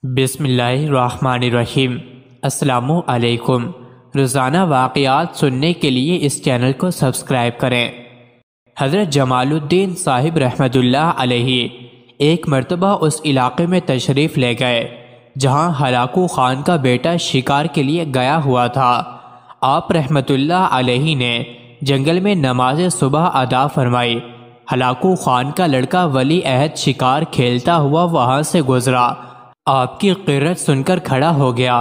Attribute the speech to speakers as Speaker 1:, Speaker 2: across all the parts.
Speaker 1: بسم اللہ الرحمن الرحیم۔ السلام علیکم۔ روزانہ واقعات سننے کے لیے اس چینل کو سبسکرائب کریں۔ حضرت جمال الدین صاحب رحمۃ اللہ علیہ ایک مرتبہ اس علاقے میں تشریف لے گئے جہاں ہلاکو خان کا بیٹا شکار کے لیے گیا ہوا تھا۔ آپ رحمۃ اللہ علیہ نے جنگل میں نماز صبح ادا فرمائی۔ ہلاکو خان کا لڑکا ولی عہد شکار کھیلتا ہوا وہاں سے گزرا، آپ کی قرت سن کر کھڑا ہو گیا۔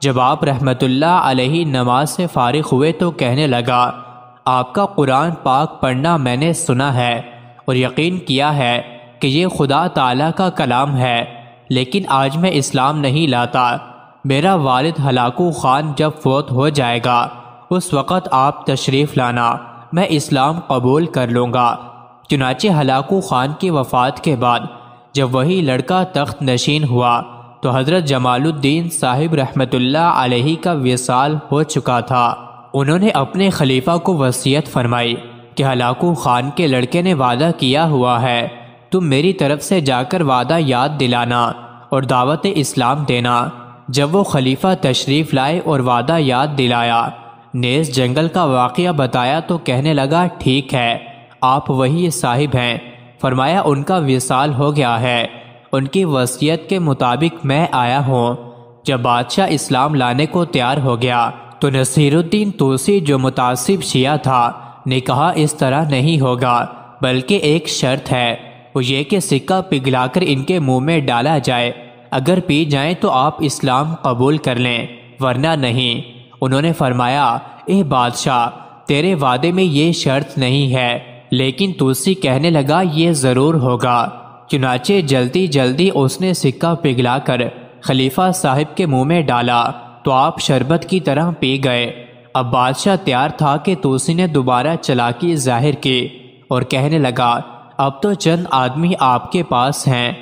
Speaker 1: جب آپ رحمۃ اللہ علیہ نماز سے فارغ ہوئے تو کہنے لگا، آپ کا قرآن پاک پڑھنا میں نے سنا ہے اور یقین کیا ہے کہ یہ خدا تعالیٰ کا کلام ہے، لیکن آج میں اسلام نہیں لاتا۔ میرا والد ہلاکو خان جب فوت ہو جائے گا اس وقت آپ تشریف لانا، میں اسلام قبول کر لوں گا۔ چنانچہ ہلاکو خان کی وفات کے بعد جب وہی لڑکا تخت نشین ہوا تو حضرت جمال الدین صاحب رحمۃ اللہ علیہ کا وصال ہو چکا تھا۔ انہوں نے اپنے خلیفہ کو وصیت فرمائی کہ ہلاکو خان کے لڑکے نے وعدہ کیا ہوا ہے، تم میری طرف سے جا کر وعدہ یاد دلانا اور دعوت اسلام دینا۔ جب وہ خلیفہ تشریف لائے اور وعدہ یاد دلایا، نیز جنگل کا واقعہ بتایا تو کہنے لگا، ٹھیک ہے، آپ وہی صاحب ہیں۔ فرمایا، ان کا وصال ہو گیا ہے، ان کی وصیت کے مطابق میں آیا ہوں۔ جب بادشاہ اسلام لانے کو تیار ہو گیا تو نصیر الدین توسی جو متعصب شیعہ تھا نے کہا، اس طرح نہیں ہوگا، بلکہ ایک شرط ہے، وہ یہ کہ سکہ پگھلا کر ان کے منہ میں ڈالا جائے، اگر پی جائیں تو آپ اسلام قبول کر لیں ورنہ نہیں۔ انہوں نے فرمایا، اے بادشاہ، تیرے وعدے میں یہ شرط نہیں ہے، لیکن توسی کہنے لگا، یہ ضرور ہوگا۔ چنانچہ جلدی جلدی اس نے سکہ پگھلا کر خلیفہ صاحب کے منہ میں ڈالا تو آپ شربت کی طرح پی گئے۔ اب بادشاہ تیار تھا کہ توسی نے دوبارہ چالاکی ظاہر کی اور کہنے لگا، اب تو چند آدمی آپ کے پاس ہیں۔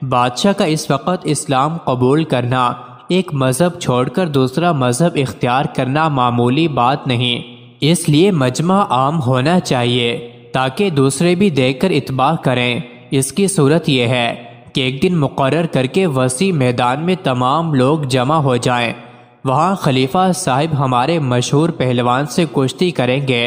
Speaker 1: بادشاہ کا اس وقت اسلام قبول کرنا، ایک مذہب چھوڑ کر دوسرا مذہب اختیار کرنا معمولی بات نہیں، اس لیے مجمع عام ہونا چاہیے تاکہ دوسرے بھی دیکھ کر اتباع کریں۔ اس کی صورت یہ ہے کہ ایک دن مقرر کر کے وسیع میدان میں تمام لوگ جمع ہو جائیں، وہاں خلیفہ صاحب ہمارے مشہور پہلوان سے کشتی کریں گے،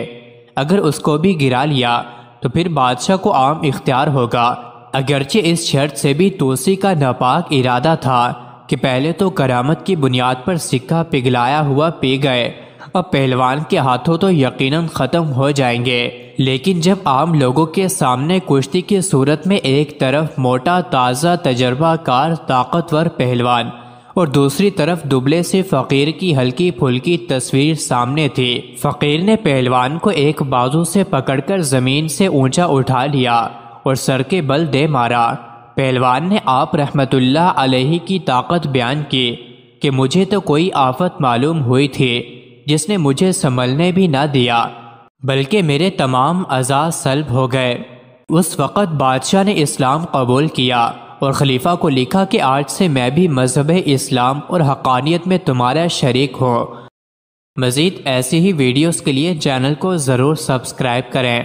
Speaker 1: اگر اس کو بھی گرا لیا تو پھر بادشاہ کو عام اختیار ہوگا۔ اگرچہ اس شرط سے بھی توسی کا ناپاک ارادہ تھا کہ پہلے تو کرامت کی بنیاد پر سکہ پگھلایا ہوا پی گئے، اب پہلوان کے ہاتھوں تو یقیناً ختم ہو جائیں گے، لیکن جب عام لوگوں کے سامنے کشتی کی صورت میں ایک طرف موٹا تازہ تجربہ کار طاقتور پہلوان اور دوسری طرف دبلے سے فقیر کی ہلکی پھلکی تصویر سامنے تھی، فقیر نے پہلوان کو ایک بازو سے پکڑ کر زمین سے اونچا اٹھا لیا اور سر کے بل دے مارا۔ پہلوان نے آپ رحمۃ اللہ علیہ کی طاقت بیان کی کہ مجھے تو کوئی آفت معلوم ہوئی تھی جس نے مجھے سنبھلنے بھی نہ دیا، بلکہ میرے تمام اعضاء سلب ہو گئے۔ اس وقت بادشاہ نے اسلام قبول کیا اور خلیفہ کو لکھا کہ آج سے میں بھی مذہب اسلام اور حقانیت میں تمہارا شریک ہوں۔ مزید ایسی ہی ویڈیوز کے لیے چینل کو ضرور سبسکرائب کریں۔